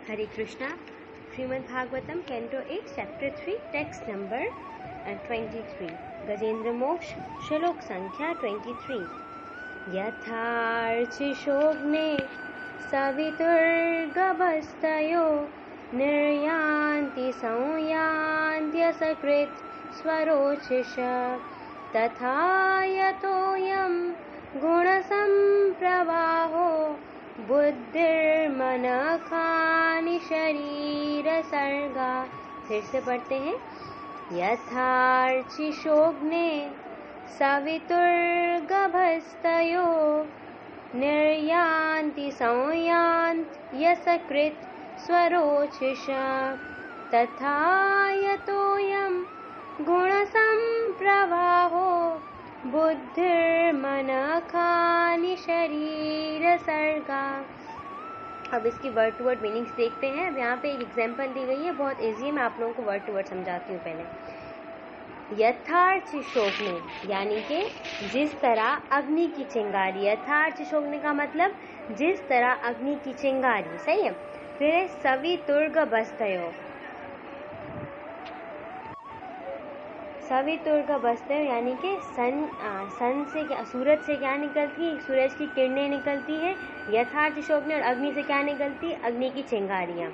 हरे Krishna. Srimad Bhagavatam canto 8 chapter 3 text number 23 Gajendra Moksha श्लोक संख्या 23। यथार्चिषोऽग्ने सवितुर्गभस्तयो निर्यान्ति संयान्त्यसकृत् स्वरोचिष तथा यतोऽयं गुणसम्प्रवाहो बुद्धिर्मनखानि शरीर सर्गा। फिर से पढ़ते हैं। यथार्चिषोऽग्ने सवितुर्गभस्तयो निर्यान्ति संयान्त्यसकृत् स्वरोचिष तथा यतोऽयं गुणसम्प्रवाहो बुद्धिर्मनखानि शरीर सर्गा। अब इसकी वर्ड टू वर्ड मीनिंग्स देखते हैं। अब यहाँ पे एक एग्जांपल दी गई है, बहुत इजी है। मैं आप लोगों को वर्ड टू वर्ड समझाती हूँ। पहले यथार्चिषोऽग्ने यानी कि जिस तरह अग्नि की चिंगारी। यथार्चिषोऽग्ने का मतलब जिस तरह अग्नि की चिंगारी, सही है। फिर सवितुर्गभस्तयो, सवितुर्गभस्तयो यानी कि सन से क्या, सूरज से क्या निकलती है, सूरज की किरणें निकलती है। यथार्चिषोऽग्ने और अग्नि से क्या निकलती है, अग्नि की चिंगारियां।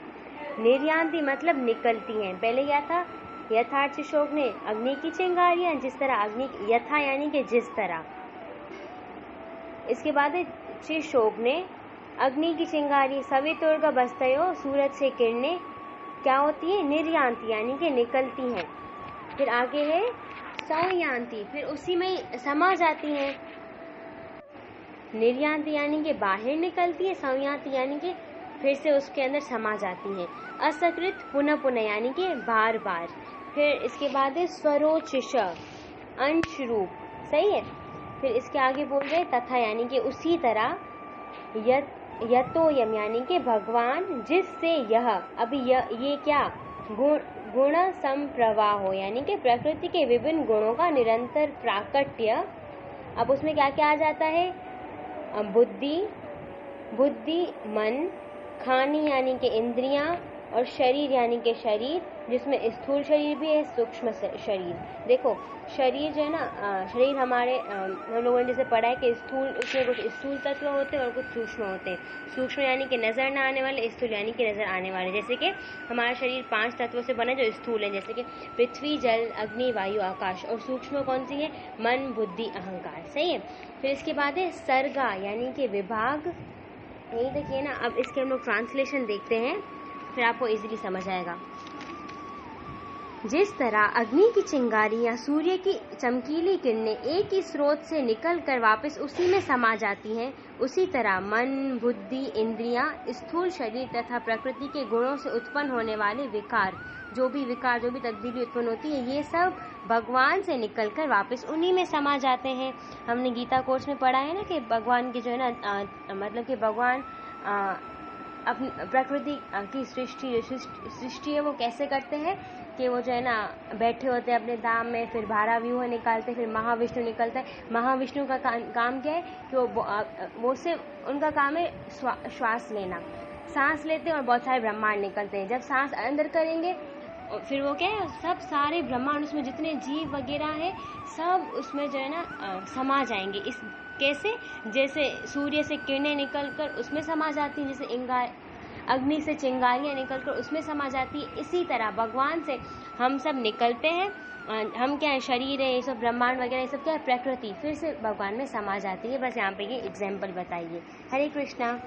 निर्यान्ति मतलब निकलती हैं। पहले क्या था, यथार्चिषोऽग्ने अग्नि की चिंगारियां, जिस तरह अग्नि, यथा यानी कि जिस तरह। इसके बाद चिषोऽग्ने अग्नि की चिंगारी, सवितुर्गभस्तयो सूरज से किरणें क्या होती है, निर्यान्ति यानी कि निकलती हैं। फिर आगे है संयान्ति, फिर उसी में समा जाती हैं। निर्यान्ति यानी कि बाहर निकलती है, संयान्ति यानी कि फिर से उसके अंदर समा जाती हैं। असकृत पुनः पुनः यानी कि बार बार। फिर इसके बाद है स्वरोचिष अंश रूप, सही है। फिर इसके आगे बोल रहे तथा यानी कि उसी तरह। यतोऽयं यानी कि भगवान, जिससे यह, अभी ये क्या, गुण संप्रवाहो यानी कि प्रकृति के विभिन्न गुणों का निरंतर प्राकट्य। अब उसमें क्या क्या आ जाता है, बुद्धि मन, खानी यानी कि इंद्रियां, और शरीर यानी कि शरीर, जिसमें स्थूल शरीर भी है, सूक्ष्म शरीर। देखो शरीर जो है ना, शरीर हमारे, हम लोगों ने जैसे पढ़ा है कि स्थूल, उसमें कुछ स्थूल तत्व होते हैं और कुछ सूक्ष्म होते हैं। सूक्ष्म यानी कि नजर ना आने वाले, स्थूल यानी कि नजर आने वाले। जैसे कि हमारा शरीर 5 तत्वों से बना जो स्थूल है, जैसे कि पृथ्वी, जल, अग्नि, वायु, आकाश। और सूक्ष्म कौन सी है, मन, बुद्धि, अहंकार, सही है। फिर इसके बाद है सर्गा यानी कि विभाग। यही देखिए ना। अब इसके हम लोग ट्रांसलेशन देखते हैं, फिर आपको इजीली समझ आएगा। जिस तरह अग्नि की चिंगारी या सूर्य की चमकीली किरणें एक ही स्रोत से निकलकर वापस उसी में समा जाती हैं, उसी तरह मन, बुद्धि, इंद्रियां, स्थूल शरीर तथा प्रकृति के गुणों से उत्पन्न होने वाले विकार, जो भी तब्दीली उत्पन्न होती है, ये सब भगवान से निकलकर वापस उन्हीं में समा जाते हैं। हमने गीता कोर्स में पढ़ा है ना कि भगवान की जो है ना, मतलब कि भगवान अपनी प्रकृति की सृष्टि है वो कैसे करते हैं कि वो जो है ना बैठे होते हैं अपने धाम में, फिर 12 व्यूह निकालते हैं, फिर महाविष्णु निकलता है। महाविष्णु का काम क्या है कि वो सिर्फ उनका काम है श्वास लेना, सांस लेते हैं और बहुत सारे ब्रह्मांड निकलते हैं। जब सांस अंदर करेंगे फिर वो क्या है, सब सारे ब्रह्मांड, उसमें जितने जीव वगैरह है सब उसमें जो है ना समा जाएंगे। इस कैसे, जैसे सूर्य से किरणें निकलकर उसमें समा जाती हैं, जैसे अग्नि से चिंगारियां निकलकर उसमें समा जाती है, इसी तरह भगवान से हम सब निकलते हैं। हम क्या है, शरीर है, ये सब ब्रह्मांड वगैरह, ये सब क्या है, प्रकृति, फिर से भगवान में समा जाती है। बस यहाँ पे ये एग्जाम्पल बताइए। हरे कृष्णा।